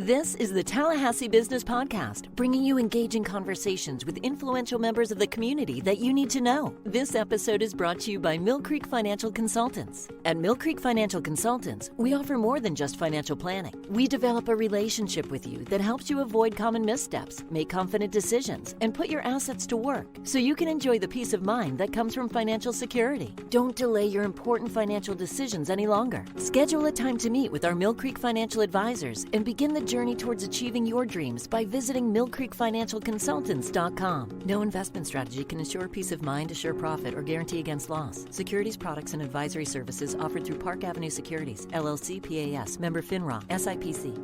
This is the Tallahassee Business Podcast, bringing you engaging conversations with influential members of the community that you need to know. This episode is brought to you by Mill Creek Financial Consultants. At Mill Creek Financial Consultants, we offer more than just financial planning. We develop a relationship with you that helps you avoid common missteps, make confident decisions, and put your assets to work so you can enjoy the peace of mind that comes from financial security. Don't delay your important financial decisions any longer. Schedule a time to meet with our Mill Creek Financial Advisors and begin the journey towards achieving your dreams by visiting millcreekfinancialconsultants.com. No investment strategy can ensure peace of mind, assure profit, or guarantee against loss. Securities, products, and advisory services offered through Park Avenue Securities, LLC, PAS, member FINRA, SIPC.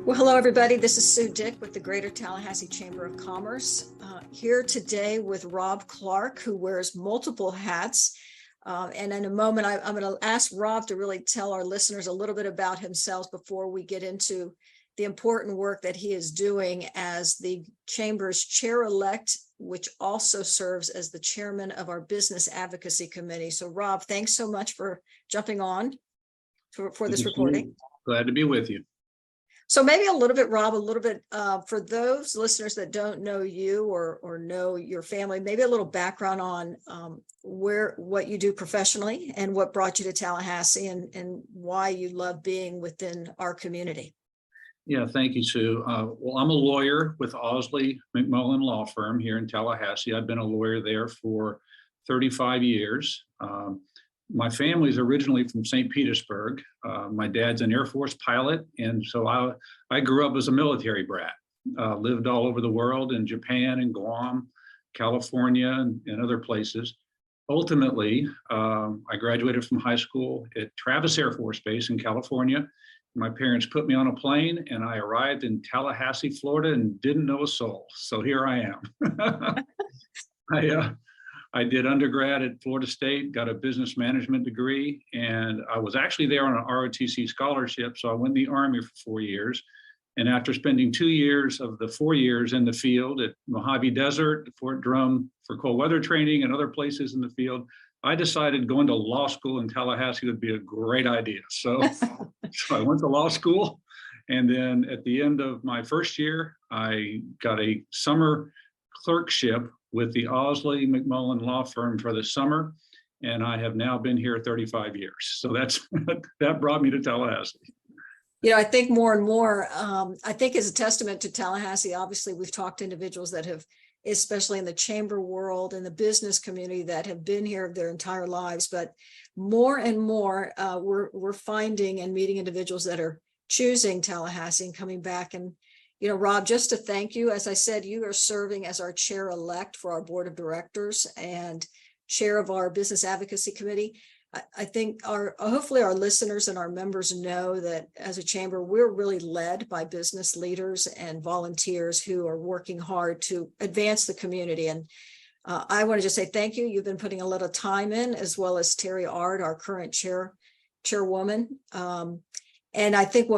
Well, hello, everybody. This is Sue Dick with the Greater Tallahassee Chamber of Commerce. Here today with Rob Clarke, who wears multiple hats. And in a moment, I'm going to ask Rob to really tell our listeners a little bit about himself before we get into the important work that he is doing as the Chamber's chair-elect, which also serves as the chairman of our Business Advocacy Committee. So, Rob, thanks so much for jumping on for this recording. Glad to be with you. So maybe a little bit, Rob, for those listeners that don't know you or know your family, maybe a little background on what you do professionally and what brought you to Tallahassee and why you love being within our community. Yeah, thank you, Sue. Well, I'm a lawyer with Osley McMullen Law Firm here in Tallahassee. I've been a lawyer there for 35 years. My family is originally from St. Petersburg. My dad's an Air Force pilot, and so I grew up as a military brat. Lived all over the world in Japan and Guam, California, and other places. Ultimately, I graduated from high school at Travis Air Force Base in California. My parents put me on a plane, and I arrived in Tallahassee, Florida, and didn't know a soul. So here I am. I did undergrad at Florida State, got a business management degree, and I was actually there on an ROTC scholarship. So I went in the Army for 4 years. And after spending 2 years of the 4 years in the field at Mojave Desert, Fort Drum for cold weather training and other places in the field, I decided going to law school in Tallahassee would be a great idea. So I went to law school. And then at the end of my first year, I got a summer clerkship with the Osley McMullen Law Firm for the summer, and I have now been here 35 years. So that brought me to Tallahassee. You know, I think more and more, I think as a testament to Tallahassee, obviously we've talked to individuals that have, especially in the chamber world and the business community, that have been here their entire lives, but more and more we're finding and meeting individuals that are choosing Tallahassee and coming back. And you know, Rob, just to thank you, as I said, you are serving as our chair-elect for our board of directors and chair of our business advocacy committee. I think hopefully our listeners and our members know that as a chamber, we're really led by business leaders and volunteers who are working hard to advance the community. And I want to just say thank you. You've been putting a lot of time in, as well as Terry Ard, our current chairwoman. And I think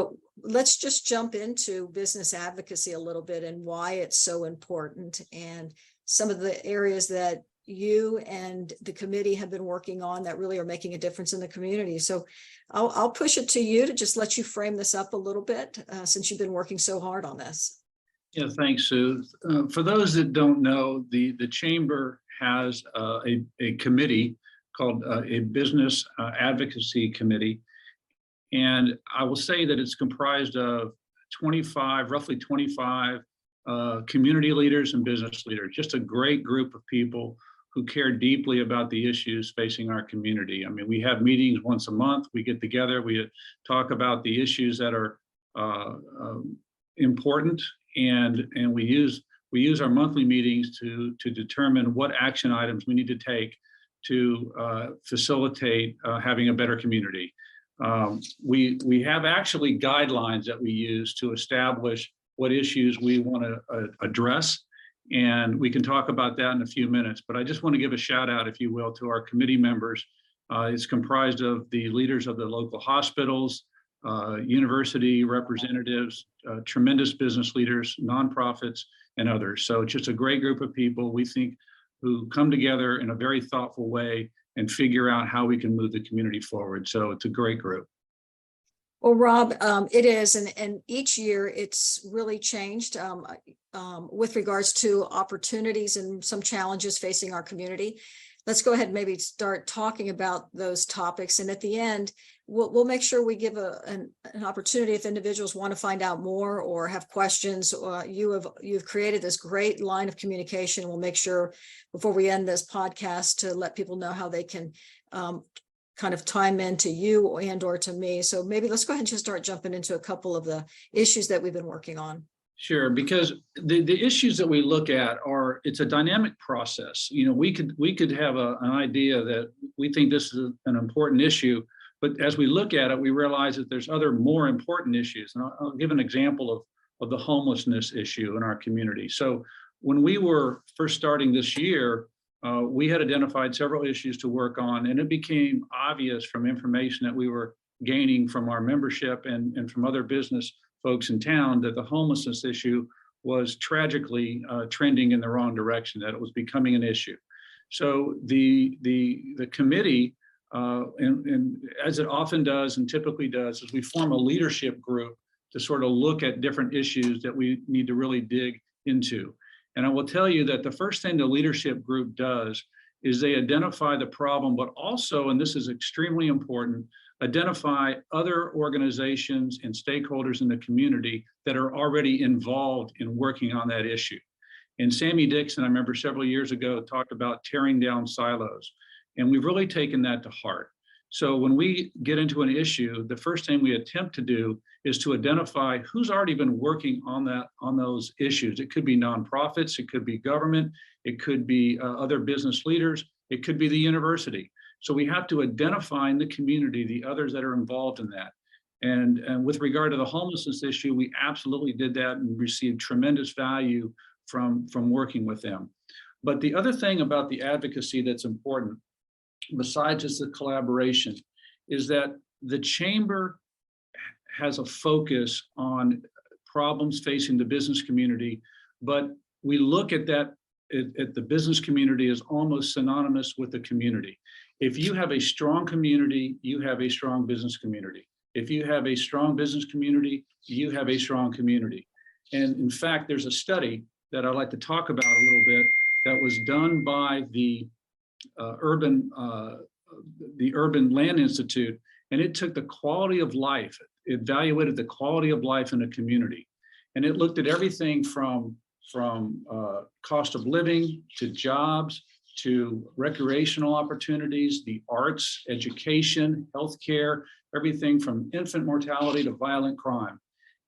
let's just jump into business advocacy a little bit and why it's so important and some of the areas that you and the committee have been working on that really are making a difference in the community. So I'll push it to you to just let you frame this up a little bit since you've been working so hard on this. Yeah, thanks, Sue. For those that don't know, the Chamber has a committee called a Business Advocacy Committee. And I will say that it's comprised of roughly 25 community leaders and business leaders, just a great group of people who care deeply about the issues facing our community. I mean, we have meetings once a month, we get together, we talk about the issues that are important, and we use our monthly meetings to determine what action items we need to take to facilitate having a better community. We have actually guidelines that we use to establish what issues we want to address, and we can talk about that in a few minutes. But I just want to give a shout out, if you will, to our committee members. It's comprised of the leaders of the local hospitals, university representatives, tremendous business leaders, nonprofits, and others. So it's just a great group of people, we think, who come together in a very thoughtful way and figure out how we can move the community forward. So it's a great group. Well, Rob, it is, and each year it's really changed with regards to opportunities and some challenges facing our community. Let's go ahead and maybe start talking about those topics, and at the end, we'll make sure we give an opportunity if individuals want to find out more or have questions. You've created this great line of communication. We'll make sure before we end this podcast to let people know how they can kind of time into you and or to me. So maybe let's go ahead and just start jumping into a couple of the issues that we've been working on. Sure, because the issues that we look at it's a dynamic process. You know, we could have an idea that we think this is an important issue, but as we look at it, we realize that there's other more important issues. And I'll give an example of the homelessness issue in our community. So when we were first starting this year, we had identified several issues to work on, and it became obvious from information that we were gaining from our membership and from other business folks in town that the homelessness issue was tragically trending in the wrong direction, that it was becoming an issue. So the committee, and as it often does and typically does, is we form a leadership group to sort of look at different issues that we need to really dig into. And I will tell you that the first thing the leadership group does is they identify the problem, but also, and this is extremely important, identify other organizations and stakeholders in the community that are already involved in working on that issue. And Sammy Dixon, I remember several years ago, talked about tearing down silos. And we've really taken that to heart. So when we get into an issue, the first thing we attempt to do is to identify who's already been working on those issues. It could be nonprofits, it could be government, it could be other business leaders, it could be the university. So we have to identify in the community the others that are involved in that. And with regard to the homelessness issue, we absolutely did that and received tremendous value from working with them. But the other thing about the advocacy that's important, besides just the collaboration, is that the chamber has a focus on problems facing the business community, but we look at that at the business community as almost synonymous with the community. If you have a strong community, you have a strong business community. If you have a strong business community, you have a strong community. And in fact, there's a study that I'd like to talk about a little bit that was done by the Urban Land Institute, and it took the quality of life, it evaluated the quality of life in a community, and it looked at everything from cost of living to jobs to recreational opportunities, the arts, education, healthcare, everything from infant mortality to violent crime,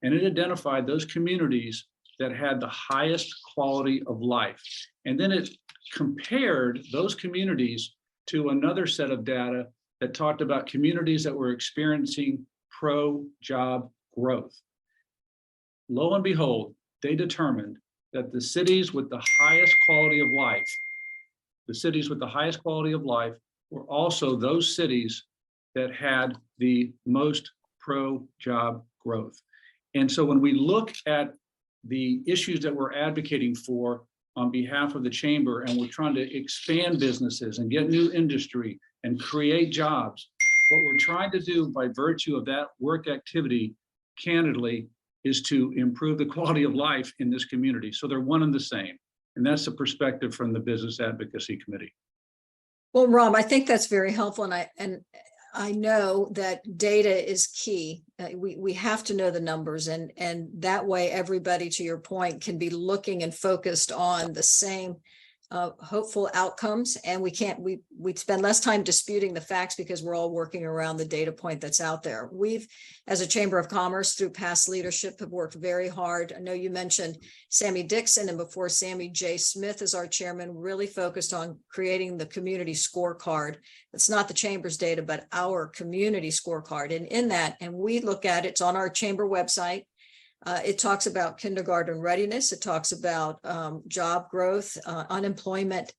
and it identified those communities that had the highest quality of life, and then it compared those communities to another set of data that talked about communities that were experiencing pro-job growth. Lo and behold, they determined that the cities with the highest quality of life, were also those cities that had the most pro-job growth. And so when we look at the issues that we're advocating for on behalf of the chamber, and we're trying to expand businesses and get new industry and create jobs, what we're trying to do by virtue of that work activity, candidly, is to improve the quality of life in this community. So they're one and the same. And that's the perspective from the Business Advocacy Committee. Well, Rob, I think that's very helpful. And I know that data is key. We have to know the numbers, and that way everybody, to your point, can be looking and focused on the same hopeful outcomes. And we spend less time disputing the facts because we're all working around the data point that's out there. We've, as a Chamber of Commerce, through past leadership, have worked very hard. I know you mentioned Sammy Dixon, and before Sammy, Jay Smith is our chairman, really focused on creating the community scorecard. It's not the Chamber's data, but our community scorecard. And in that, and we look at it's on our Chamber website. It talks about kindergarten readiness. It talks about job growth, unemployment.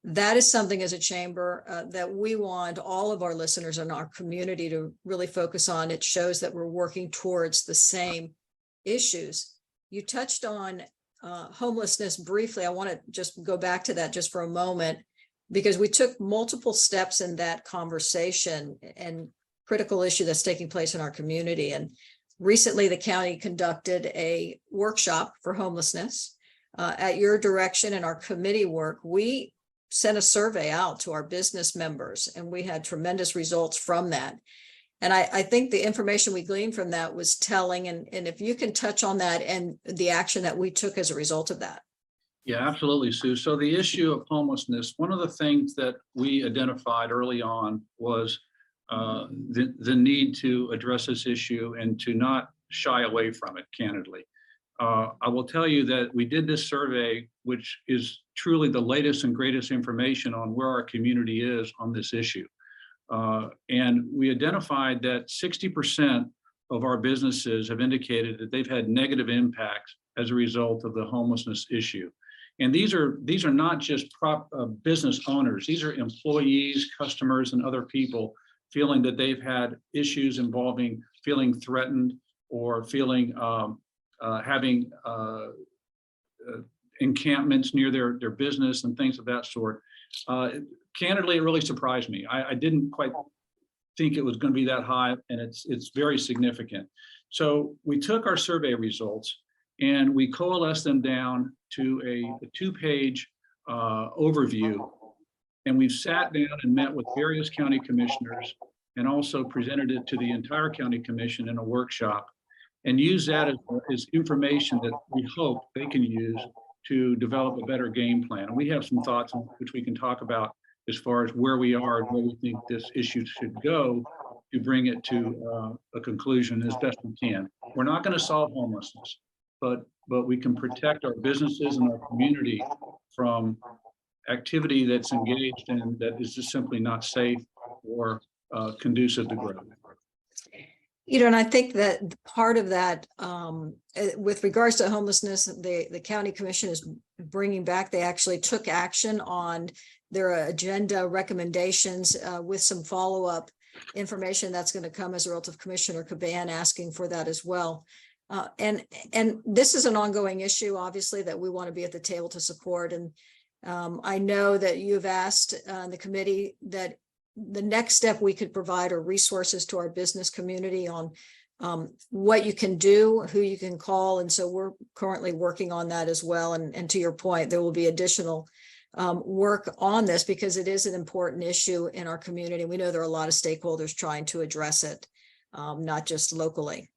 That is something as a chamber that we want all of our listeners in our community to really focus on. It shows that we're working towards the same issues. You touched on homelessness briefly. I want to just go back to that just for a moment, because we took multiple steps in that conversation. And critical issue that's taking place in our community. And recently, the county conducted a workshop for homelessness. At your direction and our committee work, we sent a survey out to our business members, and we had tremendous results from that. And I think the information we gleaned from that was telling. And if you can touch on that and the action that we took as a result of that. Yeah, absolutely, Sue. So the issue of homelessness, one of the things that we identified early on was the need to address this issue and to not shy away from it, candidly. I will tell you that we did this survey, which is truly the latest and greatest information on where our community is on this issue. And we identified that 60% of our businesses have indicated that they've had negative impacts as a result of the homelessness issue. And these are not just business owners. These are employees, customers, and other people feeling that they've had issues involving feeling threatened or feeling having encampments near their business and things of that sort. Candidly, it really surprised me. I didn't quite think it was going to be that high, and it's very significant. So we took our survey results and we coalesced them down to a 2-page overview. And we've sat down and met with various county commissioners and also presented it to the entire county commission in a workshop, and use that as information that we hope they can use to develop a better game plan. And we have some thoughts which we can talk about as far as where we are and where we think this issue should go to bring it to a conclusion as best we can. We're not going to solve homelessness, but we can protect our businesses and our community from activity that's engaged in that is just simply not safe or conducive to growth. And I think that part of that, with regards to homelessness, the county commission is bringing back, they actually took action on their agenda recommendations with some follow-up information that's going to come as a result of Commissioner Caban asking for that as well. And this is an ongoing issue, obviously, that we want to be at the table to support. And I know that you've asked the committee that the next step we could provide are resources to our business community on what you can do, who you can call. And so we're currently working on that as well. And to your point, there will be additional work on this because it is an important issue in our community. We know there are a lot of stakeholders trying to address it, not just locally.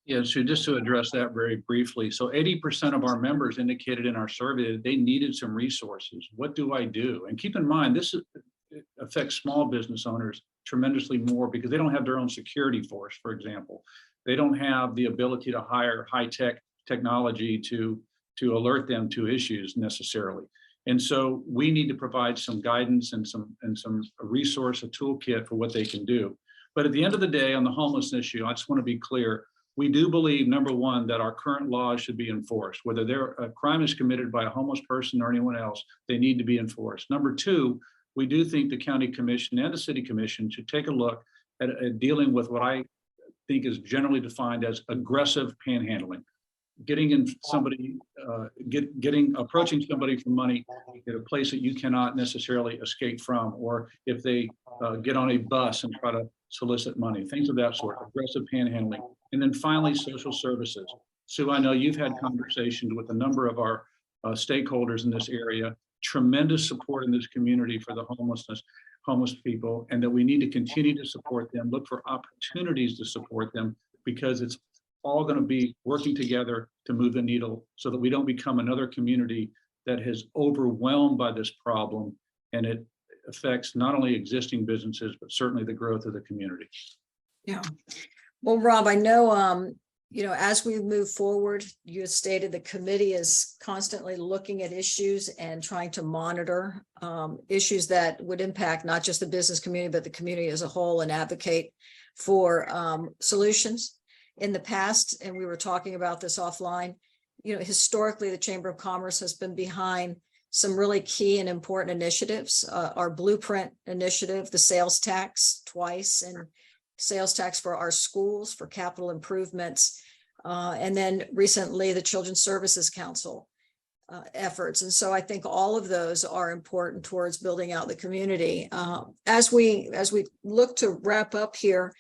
Yeah, so just to address that very briefly. So 80% of our members indicated in our survey that they needed some resources. What do I do? And keep in mind, it affects small business owners tremendously more because they don't have their own security force, for example. They don't have the ability to hire high-tech technology to alert them to issues necessarily. And so we need to provide some guidance and some resource, a toolkit for what they can do. But at the end of the day, on the homeless issue, I just want to be clear. We do believe, number one, that our current laws should be enforced. Whether a crime is committed by a homeless person or anyone else, they need to be enforced. Number two, we do think the county commission and the city commission should take a look at dealing with what I think is generally defined as aggressive panhandling. Getting in somebody, approaching somebody for money at a place that you cannot necessarily escape from, or if they get on a bus and try to solicit money, things of that sort, aggressive panhandling. And then finally, social services. Sue, I know you've had conversations with a number of our stakeholders in this area, tremendous support in this community for the homeless people, and that we need to continue to support them, look for opportunities to support them, because it's all going to be working together to move the needle so that we don't become another community that is overwhelmed by this problem, and it affects not only existing businesses, but certainly the growth of the community. Yeah. Well, Rob, I know, as we move forward, you have stated the committee is constantly looking at issues and trying to monitor issues that would impact not just the business community, but the community as a whole, and advocate for solutions. In the past, and we were talking about this offline, historically, the Chamber of Commerce has been behind some really key and important initiatives. Our Blueprint initiative, the sales tax twice, and sales tax for our schools for capital improvements. And then recently, the Children's Services Council. efforts. And so I think all of those are important towards building out the community. As we look to wrap up here,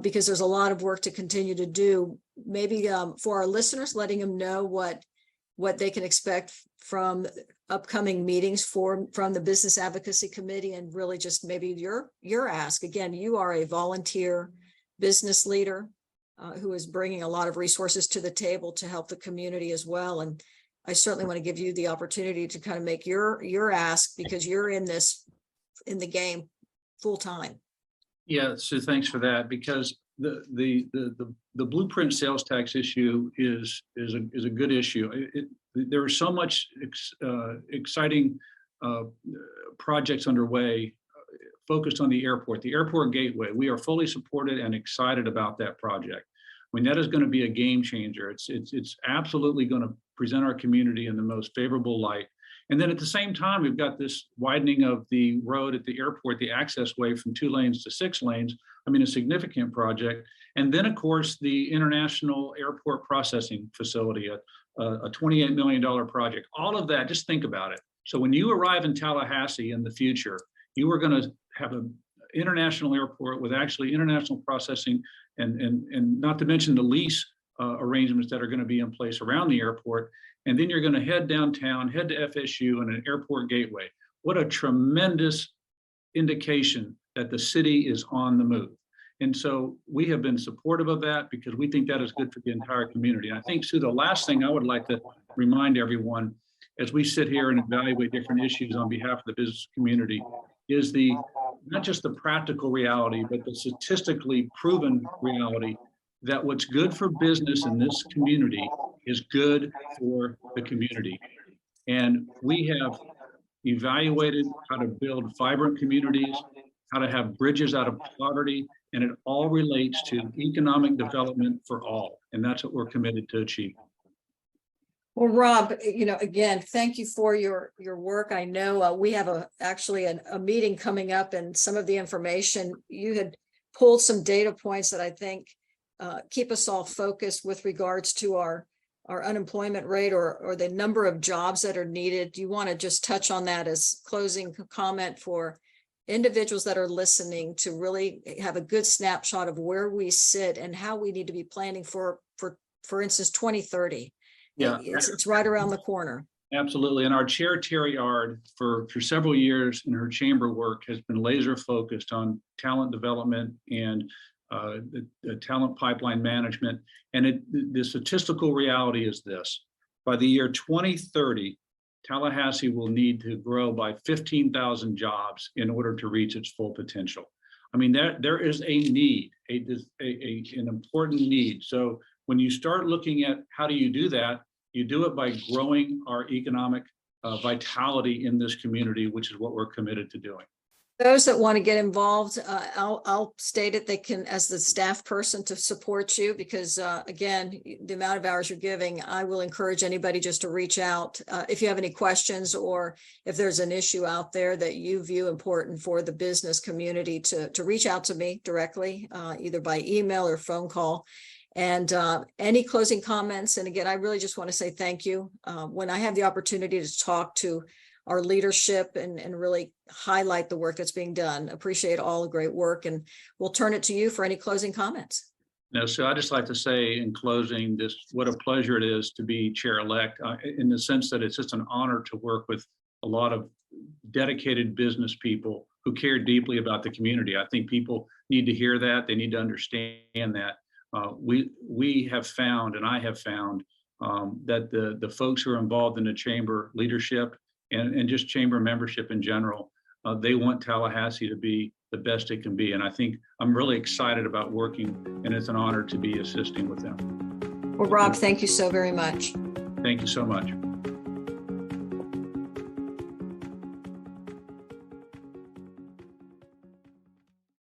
because there's a lot of work to continue to do, maybe for our listeners, letting them know what they can expect from upcoming meetings from the Business Advocacy Committee, and really just maybe your ask. Again, you are a volunteer business leader who is bringing a lot of resources to the table to help the community as well. And I certainly want to give you the opportunity to kind of make your ask, because you're in the game full time. Yeah, so thanks for that, because the blueprint sales tax issue is a good issue. There are so much exciting projects underway focused on the airport gateway. We are fully supported and excited about that project. I mean, that is going to be a game changer. It's absolutely going to present our community in the most favorable light. And then at the same time, we've got this widening of the road at the airport, the access way from 2 lanes to 6 lanes. I mean, a significant project. And then, of course, the International Airport Processing Facility, a $28 million project. All of that, just think about it. So when you arrive in Tallahassee in the future, you are going to have an international airport with actually international processing, and not to mention the lease arrangements that are going to be in place around the airport. And then you're going to head downtown, head to FSU and an airport gateway. What a tremendous indication that the city is on the move. And so we have been supportive of that because we think that is good for the entire community. And I think, Sue, the last thing I would like to remind everyone as we sit here and evaluate different issues on behalf of the business community is not just the practical reality, but the statistically proven reality that what's good for business in this community is good for the community. And we have evaluated how to build vibrant communities, how to have bridges out of poverty, and it all relates to economic development for all. And that's what we're committed to achieve. Well, Rob, again, thank you for your work. I know we have actually a meeting coming up, and some of the information you had pulled some data points that I think keep us all focused with regards to our unemployment rate or the number of jobs that are needed. Do you want to just touch on that as closing comment for individuals that are listening to really have a good snapshot of where we sit and how we need to be planning for instance, 2030? Yeah, it's right around the corner. Absolutely. And our chair, Terry Ard, for several years in her chamber work has been laser focused on talent development and the talent pipeline management. And the statistical reality is this: by the year 2030, Tallahassee will need to grow by 15,000 jobs in order to reach its full potential. I mean, there is a need, an important need. So when you start looking at how do you do that, you do it by growing our economic vitality in this community, which is what we're committed to doing. Those that want to get involved, I'll state it, they can, as the staff person, to support you, because again, the amount of hours you're giving, I will encourage anybody just to reach out if you have any questions, or if there's an issue out there that you view important for the business community, to reach out to me directly, either by email or phone call. And any closing comments? And again, I really just want to say thank you. When I have the opportunity to talk to our leadership and really highlight the work that's being done, appreciate all the great work, and we'll turn it to you for any closing comments. No, so I just like to say in closing, just what a pleasure it is to be chair-elect, in the sense that it's just an honor to work with a lot of dedicated business people who care deeply about the community. I think people need to hear that. They need to understand that. We have found, and I have found, that the folks who are involved in the chamber leadership and just chamber membership in general, they want Tallahassee to be the best it can be. And I think I'm really excited about working, and it's an honor to be assisting with them. Well, Rob, thank you so very much. Thank you so much.